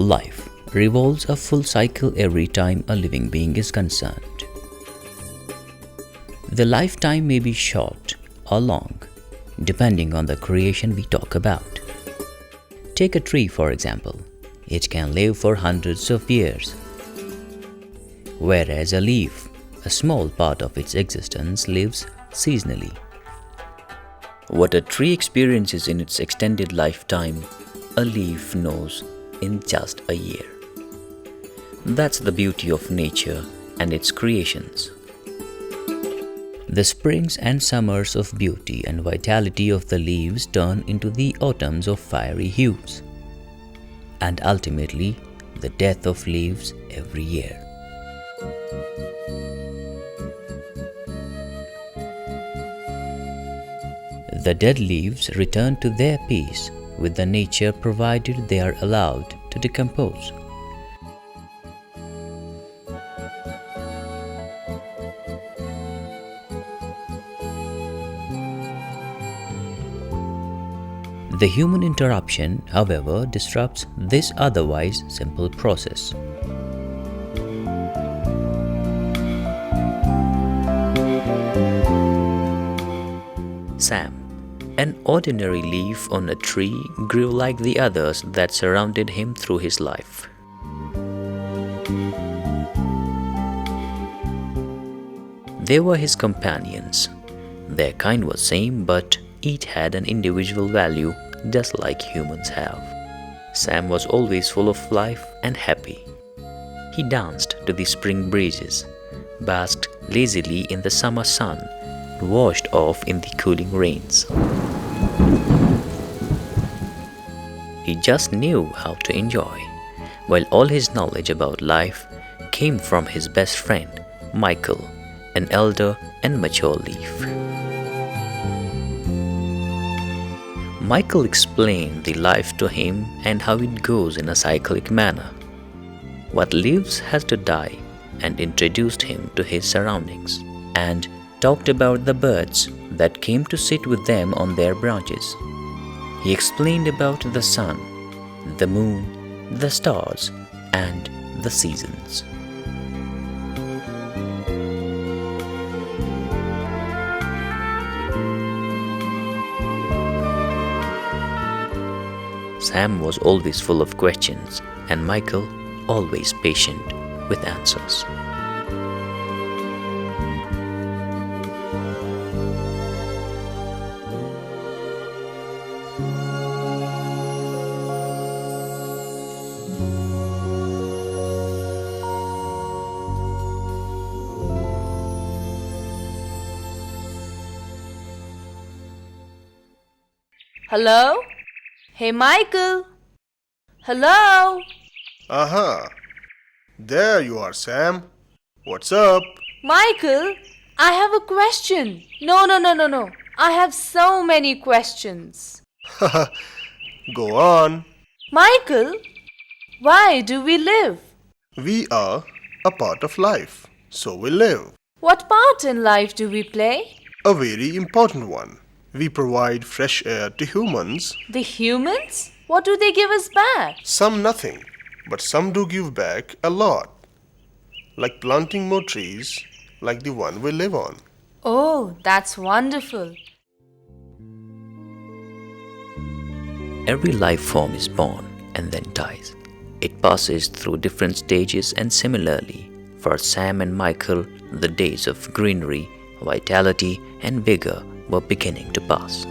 Life revolves a full cycle every time a living being is concerned. The lifetime may be short or long, depending on the creation we talk about. Take a tree, for example. It can live for hundreds of years, whereas a leaf, a small part of its existence, lives seasonally. What a tree experiences in its extended lifetime, a leaf knows in just a year. That's the beauty of nature and its creations. The springs and summers of beauty and vitality of the leaves turn into the autumns of fiery hues, and ultimately the death of leaves every year. The dead leaves return to their peace with the nature provided they are allowed to decompose. The human interruption, however, disrupts this otherwise simple process. Sam, an ordinary leaf on a tree, grew like the others that surrounded him through his life. They were his companions. Their kind was same, but each had an individual value, just like humans have. Sam was always full of life and happy. He danced to the spring breezes, basked lazily in the summer sun, washed off in the cooling rains. He just knew how to enjoy, while all his knowledge about life came from his best friend, Michael, an elder and mature leaf. Michael explained the life to him and how it goes in a cyclic manner. What lives has to die, and introduced him to his surroundings, and talked about the birds that came to sit with them on their branches. He explained about the sun, the moon, the stars, and the seasons. Sam was always full of questions, and Michael always patient with answers. Hello? Hey, Michael! Hello? Aha! There you are, Sam. What's up? Michael, I have a question. No. I have so many questions. Go on. Michael, why do we live? We are a part of life, so we live. What part in life do we play? A very important one. We provide fresh air to humans. The humans? What do they give us back? Some nothing, but some do give back a lot. Like planting more trees, like the one we live on. Oh, that's wonderful. Every life form is born and then dies. It passes through different stages, and similarly, for Sam and Michael, the days of greenery, vitality, and vigor were beginning to pass.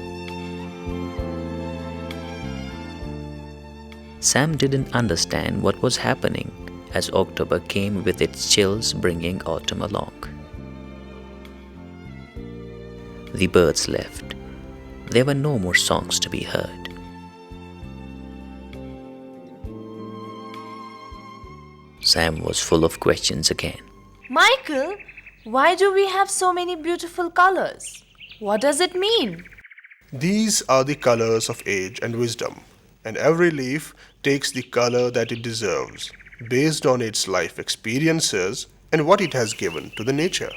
Sam didn't understand what was happening as October came with its chills, bringing autumn along. The birds left. There were no more songs to be heard. Sam was full of questions again. Michael, why do we have so many beautiful colors? What does it mean? These are the colors of age and wisdom, and every leaf takes the color that it deserves, based on its life experiences and what it has given to the nature.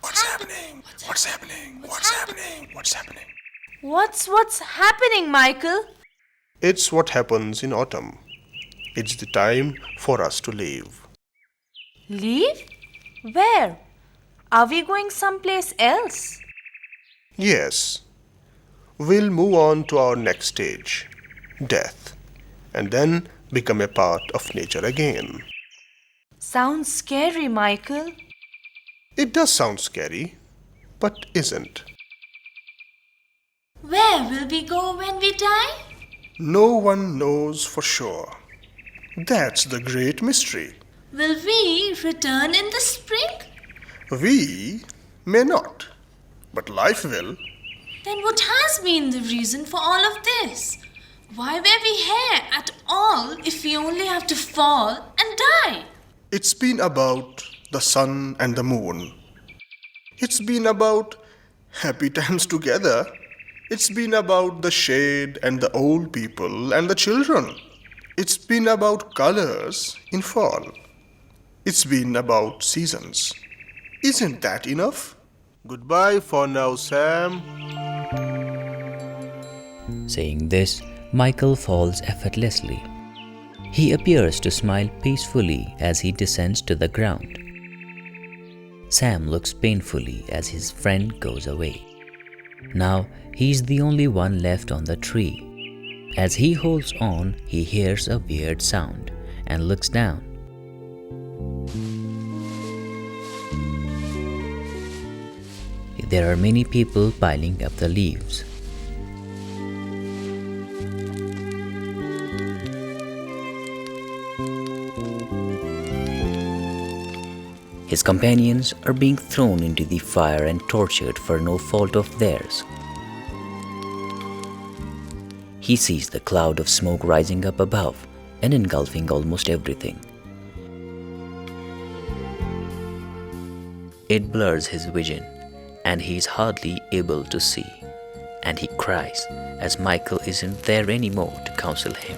What's happening? What's happening? What's happening? What's happening? What's happening, Michael? It's what happens in autumn. It's the time for us to leave. Leave? Where? Are we going someplace else? Yes, we'll move on to our next stage, death, and then become a part of nature again. Sounds scary, Michael. It does sound scary, but isn't. Where will we go when we die? No one knows for sure. That's the great mystery. Will we return in the spring? We may not, but life will. Then what has been the reason for all of this? Why were we here at all if we only have to fall and die? It's been about the sun and the moon. It's been about happy times together. It's been about the shade and the old people and the children. It's been about colors in fall. It's been about seasons. Isn't that enough? Goodbye for now, Sam. Saying this, Michael falls effortlessly. He appears to smile peacefully as he descends to the ground. Sam looks painfully as his friend goes away. Now he's the only one left on the tree. As he holds on, he hears a weird sound and looks down. There are many people piling up the leaves. His companions are being thrown into the fire and tortured for no fault of theirs. He sees the cloud of smoke rising up above and engulfing almost everything. It blurs his vision, and he is hardly able to see, and he cries as Michael isn't there anymore to counsel him.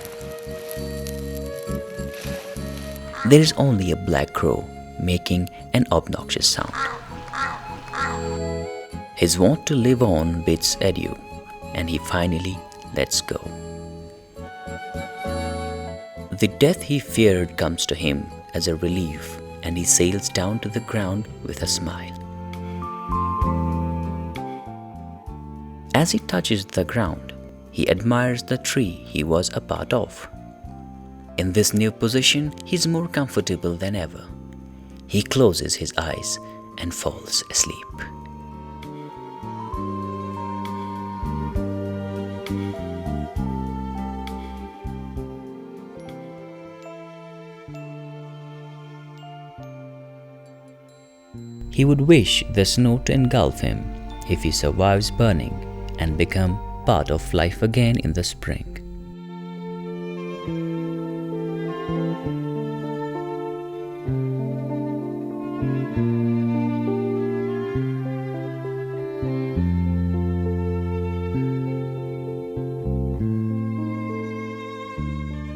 There is only a black crow making an obnoxious sound. His want to live on bids adieu, and he finally lets go. The death he feared comes to him as a relief, and he sails down to the ground with a smile. As he touches the ground, he admires the tree he was a part of. In this new position, he is more comfortable than ever. He closes his eyes and falls asleep. He would wish the snow to engulf him if he survives burning and become part of life again in the spring.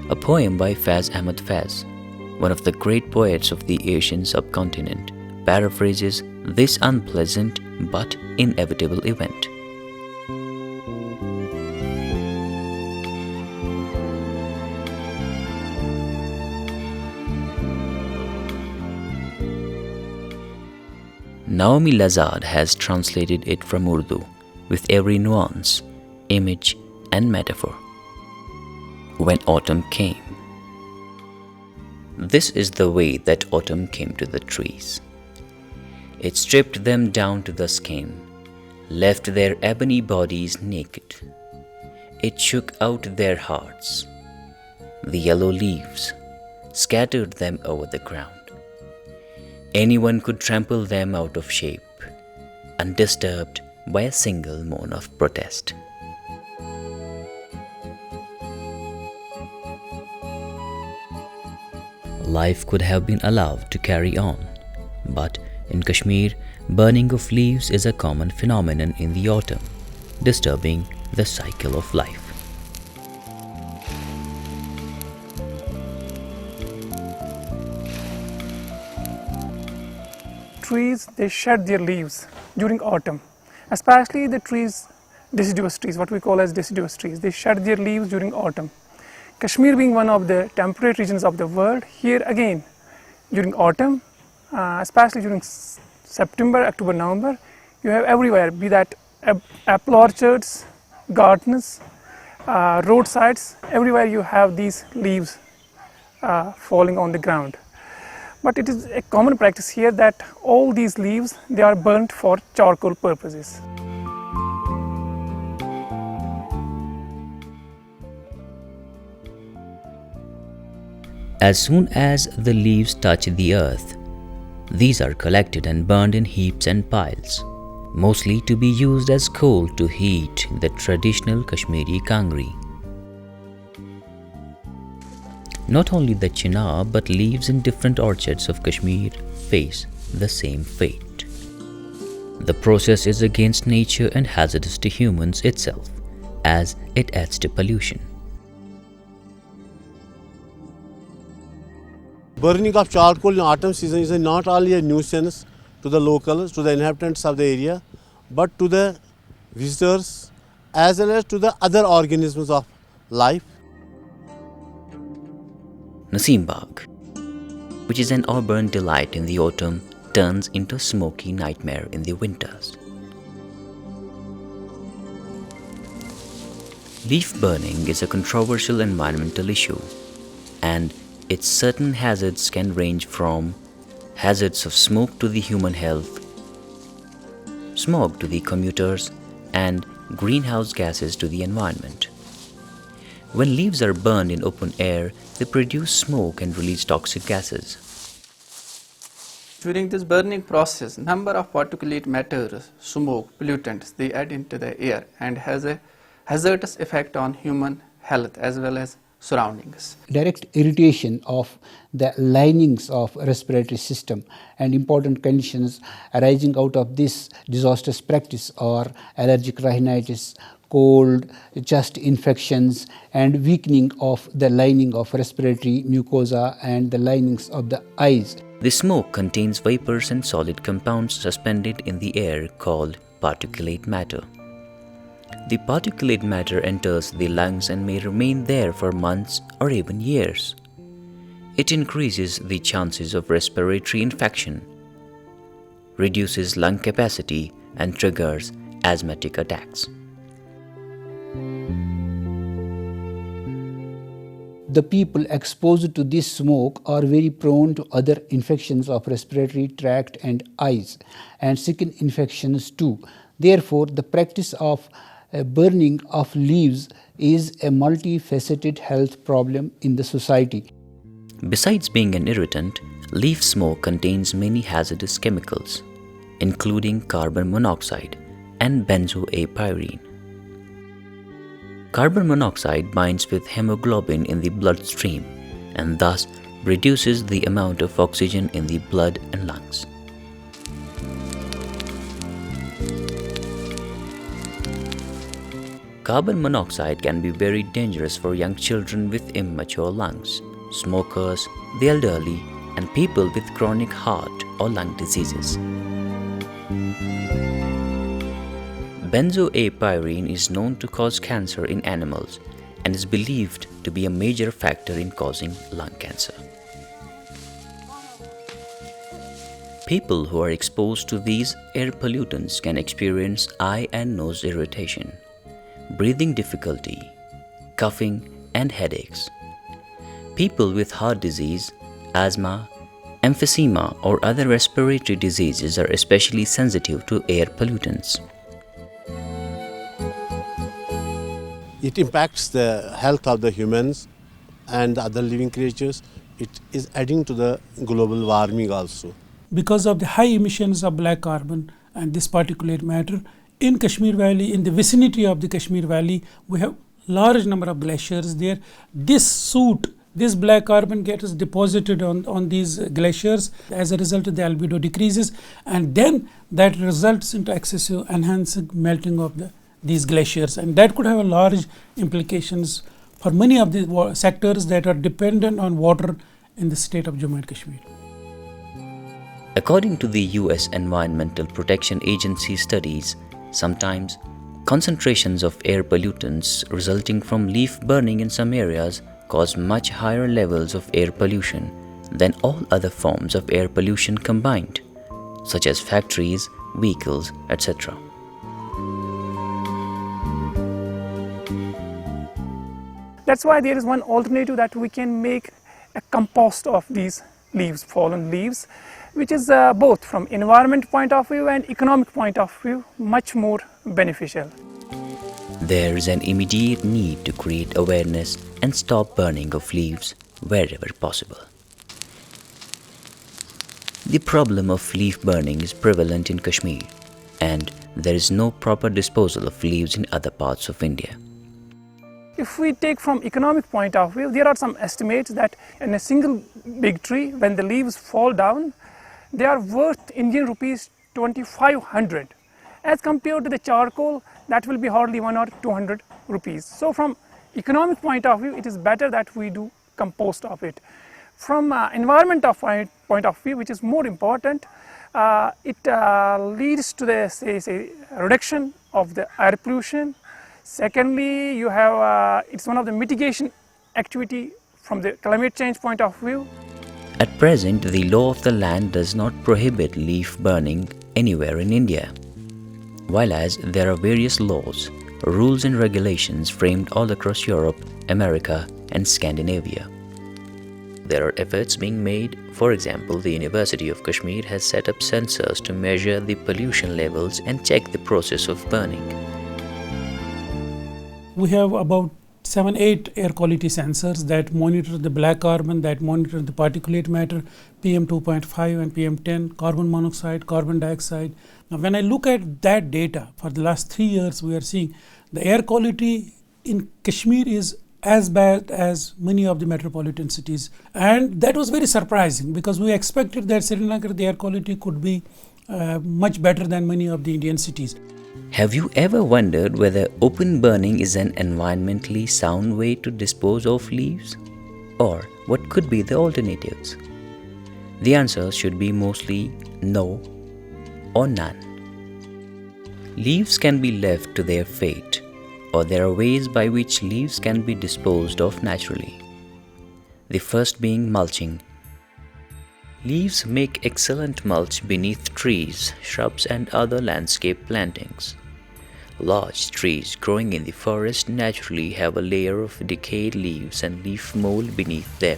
A poem by Faiz Ahmad Faiz, one of the great poets of the Asian subcontinent, paraphrases this unpleasant but inevitable event. Naomi Lazard has translated it from Urdu with every nuance, image, and metaphor. When autumn came. This is the way that autumn came to the trees. It stripped them down to the skin, left their ebony bodies naked. It shook out their hearts. The yellow leaves scattered them over the ground. Anyone could trample them out of shape, undisturbed by a single moan of protest. Life could have been allowed to carry on, but in Kashmir, burning of leaves is a common phenomenon in the autumn, disturbing the cycle of life. Trees, they shed their leaves during autumn, especially the trees, deciduous trees, what we call as deciduous trees. They shed their leaves during autumn. Kashmir being one of the temperate regions of the world, here again during autumn, especially during September, October, November, you have everywhere, be that apple orchards, gardens, roadsides, everywhere you have these leaves falling on the ground. But it is a common practice here that all these leaves, they are burnt for charcoal purposes. As soon as the leaves touch the earth, these are collected and burned in heaps and piles, mostly to be used as coal to heat the traditional Kashmiri kangri. Not only the chinar but leaves in different orchards of Kashmir face the same fate. The process is against nature and hazardous to humans itself, as it adds to pollution. Burning of charcoal in autumn season is not only a nuisance to the locals, to the inhabitants of the area, but to the visitors as well as to the other organisms of life. Naseem Bagh, which is an urban delight in the autumn, turns into a smoky nightmare in the winters. Leaf burning is a controversial environmental issue, and its certain hazards can range from hazards of smoke to the human health, smog to the commuters, and greenhouse gases to the environment. When leaves are burned in open air, they produce smoke and release toxic gases. During this burning process, number of particulate matters, smoke, pollutants, they add into the air and has a hazardous effect on human health as well as surroundings. Direct irritation of the linings of respiratory system and important conditions arising out of this disastrous practice are allergic rhinitis, cold, chest infections, and weakening of the lining of respiratory mucosa and the linings of the eyes. The smoke contains vapors and solid compounds suspended in the air called particulate matter. The particulate matter enters the lungs and may remain there for months or even years. It increases the chances of respiratory infection, reduces lung capacity, and triggers asthmatic attacks. The people exposed to this smoke are very prone to other infections of respiratory tract and eyes, and skin infections too. Therefore, the practice of burning of leaves is a multifaceted health problem in the society. Besides being an irritant, leaf smoke contains many hazardous chemicals, including carbon monoxide and benzoapyrene. Carbon monoxide binds with hemoglobin in the bloodstream and thus reduces the amount of oxygen in the blood and lungs. Carbon monoxide can be very dangerous for young children with immature lungs, smokers, the elderly, and people with chronic heart or lung diseases. Benzoapyrene is known to cause cancer in animals and is believed to be a major factor in causing lung cancer. People who are exposed to these air pollutants can experience eye and nose irritation, breathing difficulty, coughing, and headaches. People with heart disease, asthma, emphysema, or other respiratory diseases are especially sensitive to air pollutants. It impacts the health of the humans and the other living creatures. It is adding to the global warming also. Because of the high emissions of black carbon and this particulate matter, in Kashmir Valley, in the vicinity of the Kashmir Valley, we have large number of glaciers there. This black carbon gets deposited on these glaciers. As a result, the albedo decreases, and then that results into excessive enhanced melting of these glaciers, and that could have a large implications for many of the sectors that are dependent on water in the state of Jammu and Kashmir. According to the US Environmental Protection Agency studies, sometimes concentrations of air pollutants resulting from leaf burning in some areas cause much higher levels of air pollution than all other forms of air pollution combined, such as factories, vehicles, etc. That's why there is one alternative that we can make a compost of these leaves, fallen leaves, which is both from environment point of view and economic point of view much more beneficial. There is an immediate need to create awareness and stop burning of leaves wherever possible. The problem of leaf burning is prevalent in Kashmir, and there is no proper disposal of leaves in other parts of India. If we take from economic point of view, there are some estimates that in a single big tree, when the leaves fall down, they are worth Indian rupees 2500. As compared to the charcoal, that will be hardly 100 or 200 rupees. So from economic point of view, it is better that we do compost of it. From environmental point of view, which is more important, it leads to the say reduction of the air pollution. Secondly, you have it's one of the mitigation activity from the climate change point of view. At present, the law of the land does not prohibit leaf burning anywhere in India, whereas there are various laws, rules and regulations framed all across Europe, America and Scandinavia. There are efforts being made. For example, the University of Kashmir has set up sensors to measure the pollution levels and check the process of burning. We have about 7-8 air quality sensors that monitor the black carbon, that monitor the particulate matter, PM 2.5 and PM 10, carbon monoxide, carbon dioxide. Now when I look at that data for the last 3 years, we are seeing the air quality in Kashmir is as bad as many of the metropolitan cities, and that was very surprising because we expected that Srinagar, the air quality could be much better than many of the Indian cities. Have you ever wondered whether open burning is an environmentally sound way to dispose of leaves? Or what could be the alternatives? The answer should be mostly no or none. Leaves can be left to their fate, or there are ways by which leaves can be disposed of naturally. The first being mulching. Leaves make excellent mulch beneath trees, shrubs and other landscape plantings. Large trees growing in the forest naturally have a layer of decayed leaves and leaf mold beneath them.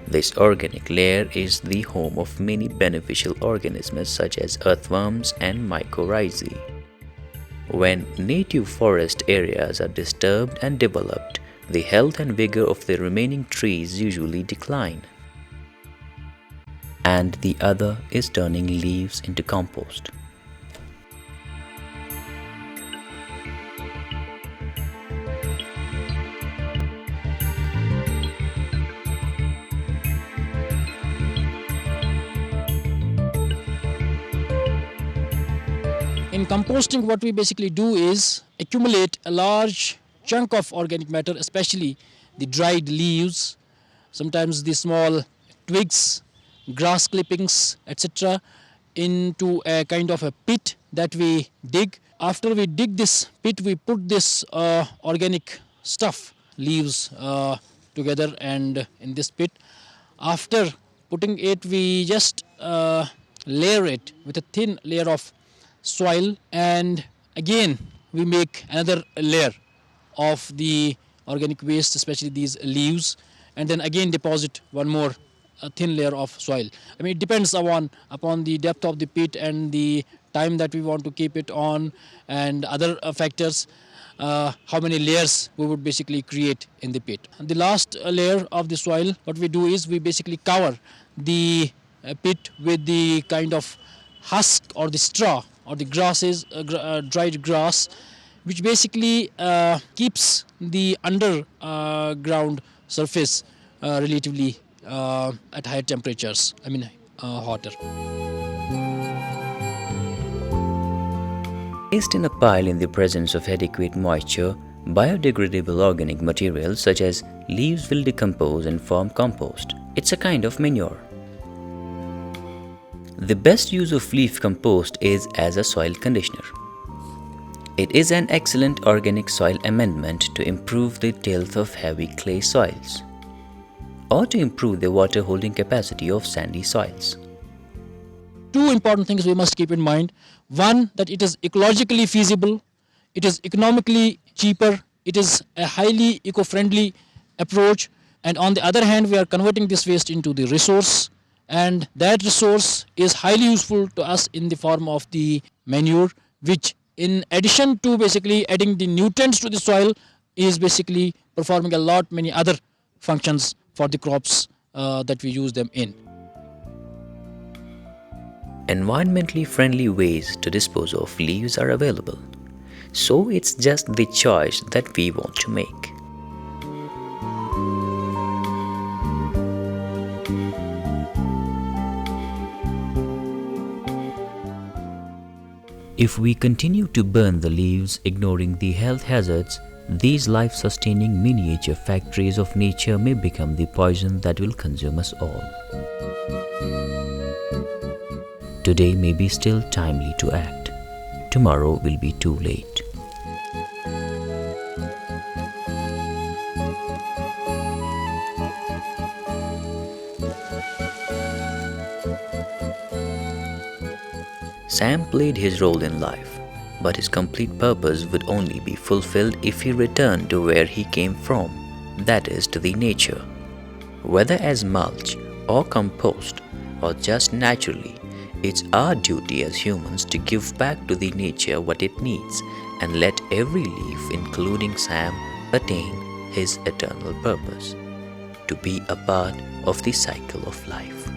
This organic layer is the home of many beneficial organisms such as earthworms and mycorrhizae. When native forest areas are disturbed and developed, the health and vigor of the remaining trees usually decline. And the other is turning leaves into compost. In composting, what we basically do is accumulate a large chunk of organic matter, especially the dried leaves, sometimes the small twigs, grass clippings, etc., into a kind of a pit that we dig. After we dig this pit, we put this organic stuff, leaves together and in this pit. After putting it, we just layer it with a thin layer of soil, and again we make another layer of the organic waste, especially these leaves, and then again deposit one more thin layer of soil. I mean, it depends upon the depth of the pit and the time that we want to keep it on and other factors, how many layers we would basically create in the pit. And the last layer of the soil, what we do is we basically cover the pit with the kind of husk or the straw or the grasses, dried grass, which basically keeps the underground surface relatively at higher temperatures, hotter. Placed in a pile in the presence of adequate moisture, biodegradable organic materials such as leaves will decompose and form compost. It's a kind of manure. The best use of leaf compost is as a soil conditioner. It is an excellent organic soil amendment to improve the tilth of heavy clay soils or to improve the water holding capacity of sandy soils. Two important things we must keep in mind. One, that it is ecologically feasible, it is economically cheaper, it is a highly eco-friendly approach, and on the other hand we are converting this waste into the resource, and that resource is highly useful to us in the form of the manure, which in addition to basically adding the nutrients to the soil is basically performing a lot many other functions for the crops that we use them in. Environmentally friendly ways to dispose of leaves are available, so it's just the choice that we want to make. If we continue to burn the leaves, ignoring the health hazards, these life-sustaining miniature factories of nature may become the poison that will consume us all. Today may be still timely to act. Tomorrow will be too late. Sam played his role in life, but his complete purpose would only be fulfilled if he returned to where he came from, that is, to the nature. Whether as mulch or compost or just naturally, it's our duty as humans to give back to the nature what it needs and let every leaf, including Sam, attain his eternal purpose, to be a part of the cycle of life.